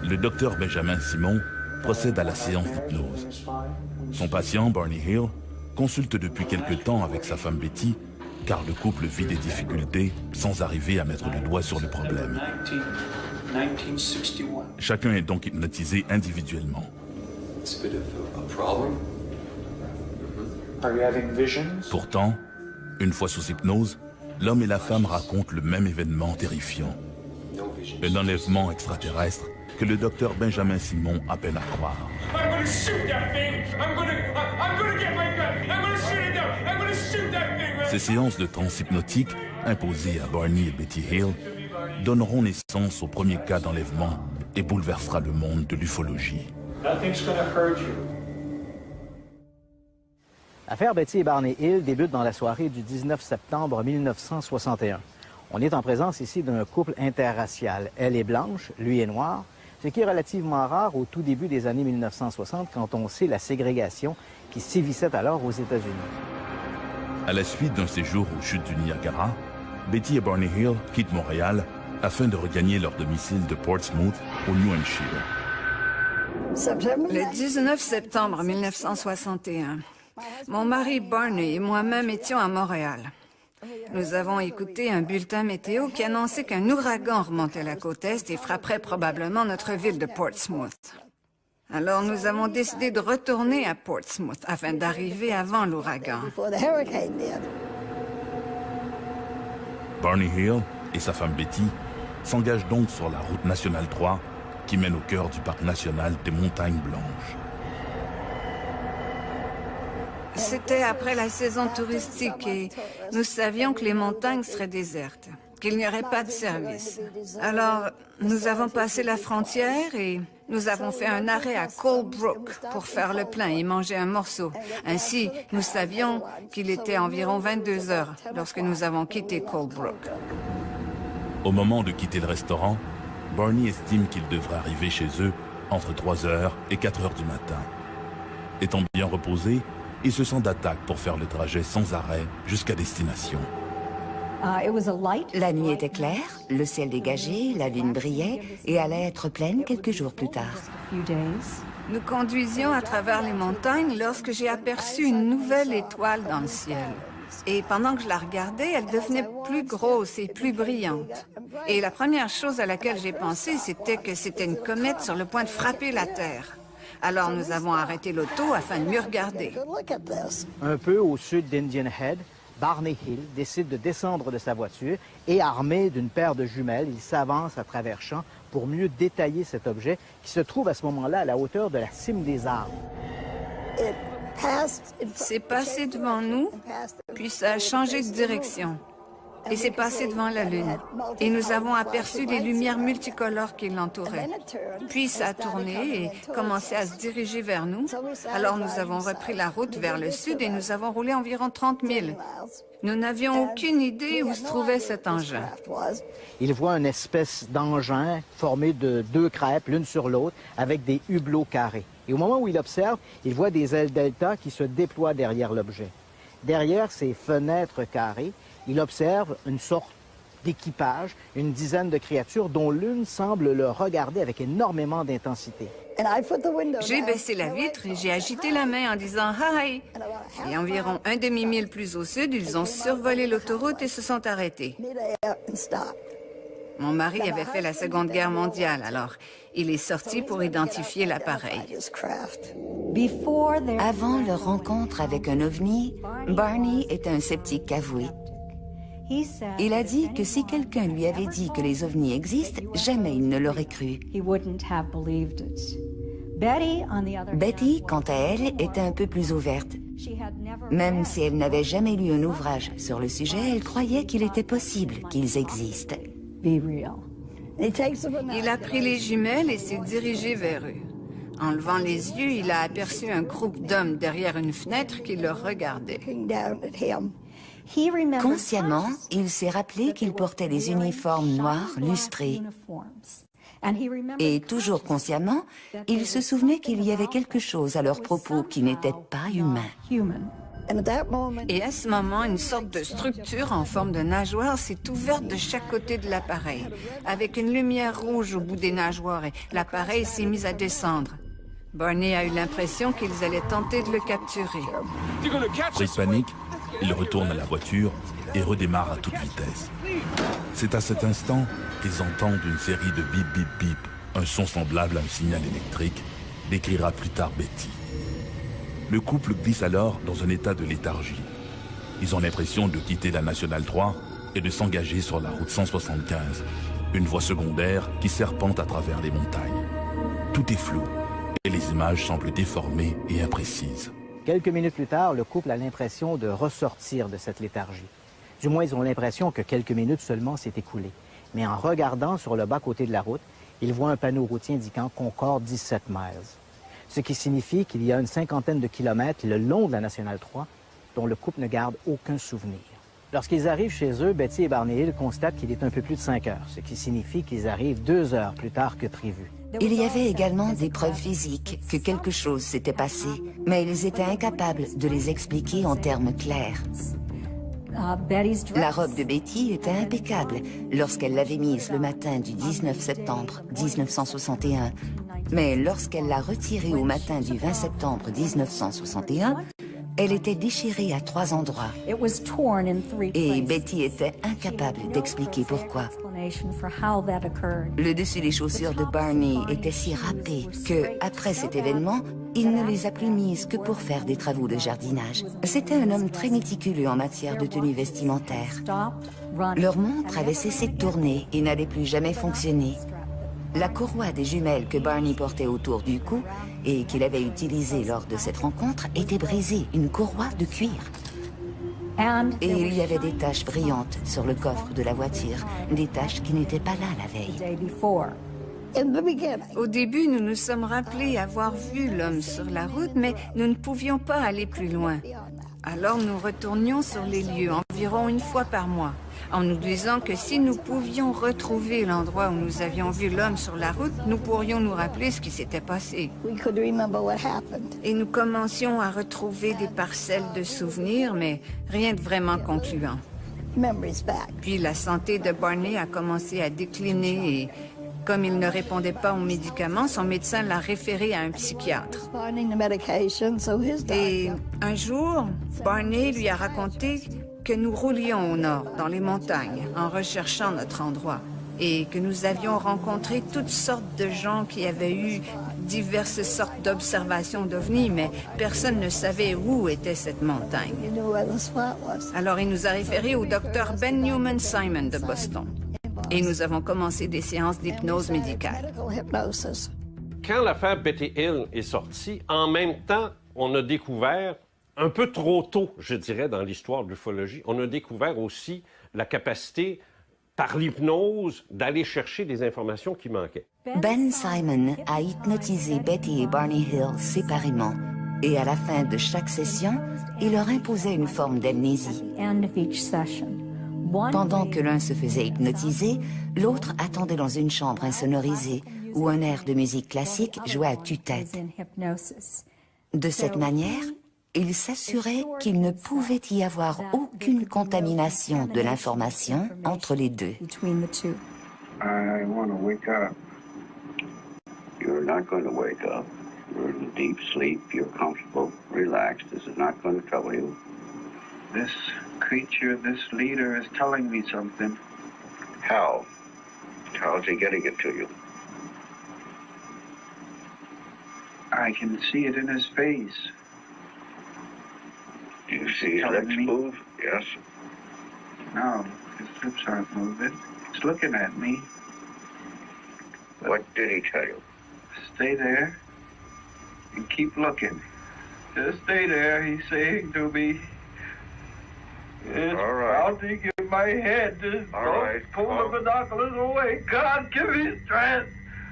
Le docteur Benjamin Simon procède à la séance d'hypnose. Son patient, Barney Hill, consulte depuis quelque temps avec sa femme Betty, car le couple vit des difficultés sans arriver à mettre le doigt sur le problème. Chacun est donc hypnotisé individuellement. Pourtant, une fois sous hypnose, l'homme et la femme racontent le même événement terrifiant. Un enlèvement extraterrestre que le docteur Benjamin Simon appelle à croire. Ces séances de transe hypnotique, imposées à Barney et Betty Hill, donneront naissance au premier cas d'enlèvement et bouleversera le monde de l'ufologie. L'affaire Betty et Barney Hill débute dans la soirée du 19 septembre 1961. On est en présence ici d'un couple interracial. Elle est blanche, lui est noir, ce qui est relativement rare au tout début des années 1960 quand on sait la ségrégation qui sévissait alors aux États-Unis. À la suite d'un séjour aux chutes du Niagara, Betty et Barney Hill quittent Montréal afin de regagner leur domicile de Portsmouth, au New Hampshire. Le 19 septembre 1961, mon mari Barney et moi-même étions à Montréal. Nous avons écouté un bulletin météo qui annonçait qu'un ouragan remontait la côte Est et frapperait probablement notre ville de Portsmouth. Alors nous avons décidé de retourner à Portsmouth afin d'arriver avant l'ouragan. Barney Hill et sa femme Betty s'engagent donc sur la route nationale 3 qui mène au cœur du parc national des Montagnes Blanches. C'était après la saison touristique et nous savions que les montagnes seraient désertes, qu'il n'y aurait pas de service. Alors, nous avons passé la frontière et nous avons fait un arrêt à Colebrook pour faire le plein et manger un morceau. Ainsi, nous savions qu'il était environ 22 heures lorsque nous avons quitté Colebrook. Au moment de quitter le restaurant, Barney estime qu'il devrait arriver chez eux entre 3 heures et 4 heures du matin. Étant bien reposé, il se sent d'attaque pour faire le trajet sans arrêt jusqu'à destination. La nuit était claire, le ciel dégagé, la lune brillait et allait être pleine quelques jours plus tard. Nous conduisions à travers les montagnes lorsque j'ai aperçu une nouvelle étoile dans le ciel. Et pendant que je la regardais, elle devenait plus grosse et plus brillante. Et la première chose à laquelle j'ai pensé, c'était que c'était une comète sur le point de frapper la Terre. Alors nous avons arrêté l'auto afin de mieux regarder. Un peu au sud d'Indian Head, Barney Hill décide de descendre de sa voiture et, armé d'une paire de jumelles, il s'avance à travers champs pour mieux détailler cet objet qui se trouve à ce moment-là à la hauteur de la cime des arbres. C'est passé devant nous, puis ça a changé de direction. Et c'est passé devant la Lune. Et nous avons aperçu les lumières multicolores qui l'entouraient. Puis ça a tourné et commencé à se diriger vers nous. Alors nous avons repris la route vers le sud et nous avons roulé environ 30 000. Nous n'avions aucune idée où se trouvait cet engin. Il voit une espèce d'engin formé de 2 crêpes, l'une sur l'autre, avec des hublots carrés. Et au moment où il observe, il voit des ailes delta qui se déploient derrière l'objet. Derrière ces fenêtres carrées, il observe une sorte d'équipage, une dizaine de créatures dont l'une semble le regarder avec énormément d'intensité. J'ai baissé la vitre et j'ai agité la main en disant « Hi ». Et environ un demi-mille plus au sud, ils ont survolé l'autoroute et se sont arrêtés. Mon mari avait fait la Seconde Guerre mondiale, alors il est sorti pour identifier l'appareil. Avant leur rencontre avec un ovni, Barney était un sceptique avoué. Il a dit que si quelqu'un lui avait dit que les ovnis existent, jamais il ne l'aurait cru. Betty, quant à elle, était un peu plus ouverte. Même si elle n'avait jamais lu un ouvrage sur le sujet, elle croyait qu'il était possible qu'ils existent. Il a pris les jumelles et s'est dirigé vers eux. En levant les yeux, il a aperçu un groupe d'hommes derrière une fenêtre qui le regardait. Consciemment, il s'est rappelé qu'il portait des uniformes noirs lustrés. Et toujours consciemment, il se souvenait qu'il y avait quelque chose à leur propos qui n'était pas humain. Et à ce moment, une sorte de structure en forme de nageoire s'est ouverte de chaque côté de l'appareil, avec une lumière rouge au bout des nageoires, et l'appareil s'est mis à descendre. Barney a eu l'impression qu'ils allaient tenter de le capturer. Pris de panique, il retourne à la voiture et redémarre à toute vitesse. C'est à cet instant qu'ils entendent une série de bip bip bip, un son semblable à un signal électrique, décrira plus tard Betty. Le couple glisse alors dans un état de léthargie. Ils ont l'impression de quitter la Nationale 3 et de s'engager sur la route 175, une voie secondaire qui serpente à travers les montagnes. Tout est flou et les images semblent déformées et imprécises. Quelques minutes plus tard, le couple a l'impression de ressortir de cette léthargie. Du moins, ils ont l'impression que quelques minutes seulement s'est écoulé. Mais en regardant sur le bas-côté de la route, ils voient un panneau routier indiquant Concorde 17 miles. Ce qui signifie qu'il y a une cinquantaine de kilomètres le long de la Nationale 3 dont le couple ne garde aucun souvenir. Lorsqu'ils arrivent chez eux, Betty et Barney Hill constatent qu'il est un peu plus de 5 heures, ce qui signifie qu'ils arrivent 2 heures plus tard que prévu. Il y avait également des preuves physiques que quelque chose s'était passé, mais ils étaient incapables de les expliquer en termes clairs. La robe de Betty était impeccable lorsqu'elle l'avait mise le matin du 19 septembre 1961. Mais lorsqu'elle l'a retirée au matin du 20 septembre 1961, elle était déchirée à 3 endroits. Et Betty était incapable d'expliquer pourquoi. Le dessus des chaussures de Barney était si râpé que, après cet événement, il ne les a plus mises que pour faire des travaux de jardinage. C'était un homme très méticuleux en matière de tenue vestimentaire. Leur montre avait cessé de tourner et n'allait plus jamais fonctionner. La courroie des jumelles que Barney portait autour du cou et qu'il avait utilisée lors de cette rencontre était brisée, une courroie de cuir. Et il y avait des taches brillantes sur le coffre de la voiture, des taches qui n'étaient pas là la veille. Au début, nous nous sommes rappelés avoir vu l'homme sur la route, mais nous ne pouvions pas aller plus loin. Alors nous retournions sur les lieux environ une fois par mois, en nous disant que si nous pouvions retrouver l'endroit où nous avions vu l'homme sur la route, nous pourrions nous rappeler ce qui s'était passé. Et nous commencions à retrouver des parcelles de souvenirs, mais rien de vraiment concluant. Puis la santé de Barney a commencé à décliner et, comme il ne répondait pas aux médicaments, son médecin l'a référé à un psychiatre. Et un jour, Barney lui a raconté que nous roulions au nord, dans les montagnes, en recherchant notre endroit, et que nous avions rencontré toutes sortes de gens qui avaient eu diverses sortes d'observations d'ovnis, mais personne ne savait où était cette montagne. Alors il nous a référés au docteur Ben Newman Simon de Boston. Et nous avons commencé des séances d'hypnose médicale. Quand l'affaire Betty Hill est sortie, en même temps, on a découvert, un peu trop tôt, je dirais, dans l'histoire de l'ufologie, on a découvert aussi la capacité, par l'hypnose, d'aller chercher des informations qui manquaient. Ben Simon a hypnotisé Betty et Barney Hill séparément. Et à la fin de chaque session, il leur imposait une forme d'amnésie. Pendant que l'un se faisait hypnotiser, l'autre attendait dans une chambre insonorisée où un air de musique classique jouait à tue-tête. De cette manière, il s'assurait qu'il ne pouvait y avoir aucune contamination de l'information entre les deux. I want to wake up. You're not going to wake up. You're in deep sleep. You're comfortable, relaxed. This is not going to trouble you. This creature, this leader is telling me something. How? How's he getting it to you? I can see it in his face. Do you see his lips move? Yes. No, his lips aren't moving. He's looking at me. What did he tell you? Stay there and keep looking. Just stay there, he's saying to me. It's pounding in my head. Just don't pull the binoculars away. God, give me strength.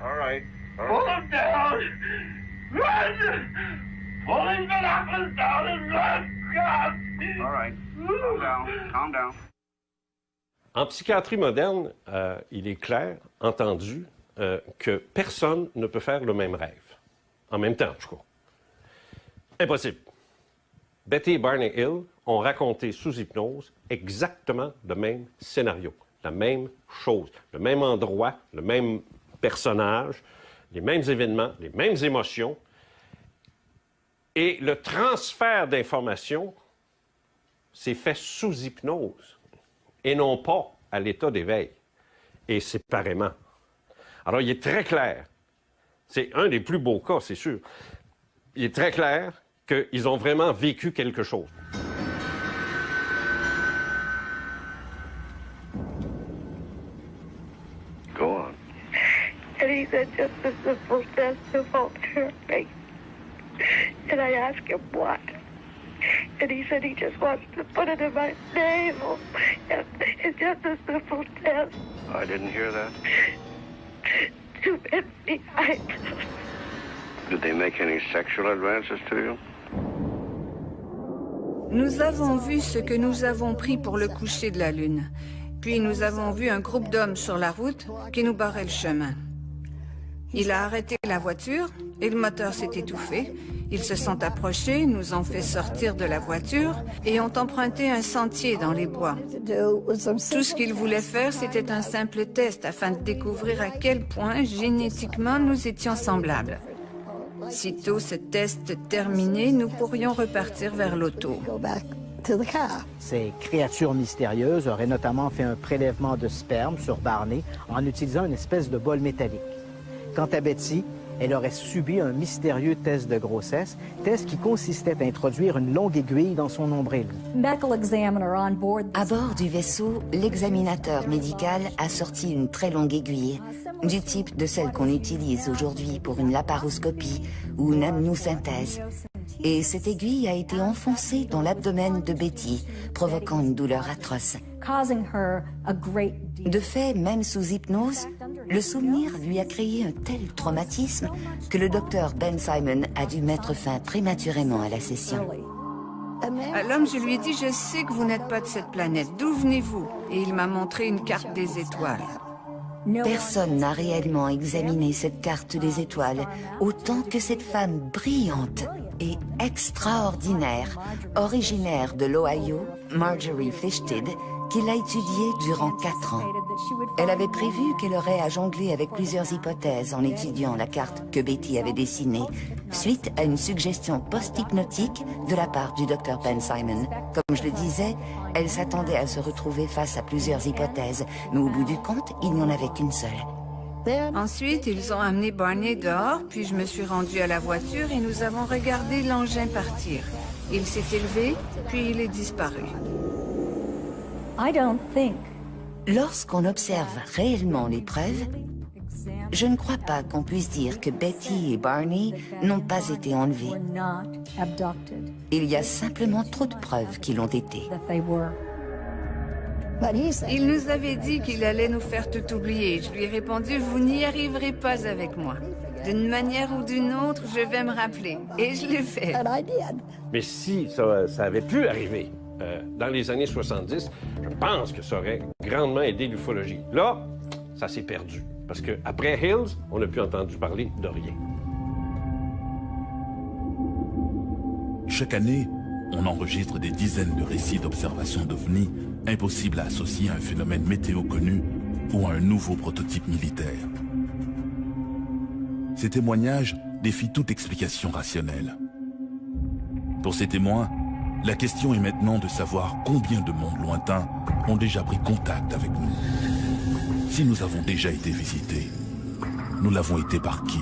All right. Pull them down. Run! Pull these binoculars down and run! God! All right. Calm down. Calm down. En psychiatrie moderne, il est clair, entendu, que personne ne peut faire le même rêve. En même temps, en tout cas. Impossible. Betty et Barney Hill ont raconté sous hypnose exactement le même scénario, la même chose, le même endroit, le même personnage, les mêmes événements, les mêmes émotions. Et le transfert d'informations s'est fait sous hypnose et non pas à l'état d'éveil, et séparément. Alors, il est très clair, c'est un des plus beaux cas, c'est sûr, il est très clair qu'ils ont vraiment vécu quelque chose. Go on. And he said, just a simple test of alterity. And I asked him what. And he said he just wants to put it in my navel. And it's just a simple test. I didn't hear that. To behind. Did they make any sexual advances to you? Nous avons vu ce que nous avons pris pour le coucher de la Lune. Puis nous avons vu un groupe d'hommes sur la route qui nous barrait le chemin. Il a arrêté la voiture et le moteur s'est étouffé. Ils se sont approchés, nous ont fait sortir de la voiture et ont emprunté un sentier dans les bois. Tout ce qu'ils voulaient faire, c'était un simple test afin de découvrir à quel point génétiquement nous étions semblables. Sitôt ce test terminé, nous pourrions repartir vers l'auto. Ces créatures mystérieuses auraient notamment fait un prélèvement de sperme sur Barney en utilisant une espèce de bol métallique. Quant à Betty, elle aurait subi un mystérieux test de grossesse, test qui consistait à introduire une longue aiguille dans son nombril. À bord du vaisseau, l'examinateur médical a sorti une très longue aiguille, du type de celle qu'on utilise aujourd'hui pour une laparoscopie ou une amniosynthèse. Et cette aiguille a été enfoncée dans l'abdomen de Betty, provoquant une douleur atroce. De fait, même sous hypnose, le souvenir lui a créé un tel traumatisme que le docteur Ben Simon a dû mettre fin prématurément à la session. À l'homme, je lui ai dit, je sais que vous n'êtes pas de cette planète. D'où venez-vous? Et il m'a montré une carte des étoiles. Personne n'a réellement examiné cette carte des étoiles autant que cette femme brillante et extraordinaire, originaire de l'Ohio, Marjorie Fishted, qui l'a étudiée durant 4 ans. Elle avait prévu qu'elle aurait à jongler avec plusieurs hypothèses en étudiant la carte que Betty avait dessinée, suite à une suggestion post-hypnotique de la part du Dr Ben Simon. Comme je le disais, elle s'attendait à se retrouver face à plusieurs hypothèses, mais au bout du compte, il n'y en avait qu'une seule. Ensuite, ils ont amené Barney dehors, puis je me suis rendue à la voiture et nous avons regardé l'engin partir. Il s'est élevé, puis il est disparu. Lorsqu'on observe réellement les preuves, je ne crois pas qu'on puisse dire que Betty et Barney n'ont pas été enlevés. Il y a simplement trop de preuves qu'ils l'ont été. Il nous avait dit qu'il allait nous faire tout oublier. Je lui ai répondu, vous n'y arriverez pas avec moi. D'une manière ou d'une autre, je vais me rappeler. Et je l'ai fait. Mais si ça avait pu arriver dans les années 70, je pense que ça aurait grandement aidé l'ufologie. Là, ça s'est perdu. Parce qu'après Hills, on n'a plus entendu parler de rien. Chaque année, on enregistre des dizaines de récits d'observations d'OVNI impossibles à associer à un phénomène météo connu ou à un nouveau prototype militaire. Ces témoignages défient toute explication rationnelle. Pour ces témoins, la question est maintenant de savoir combien de mondes lointains ont déjà pris contact avec nous. Si nous avons déjà été visités, nous l'avons été par qui ?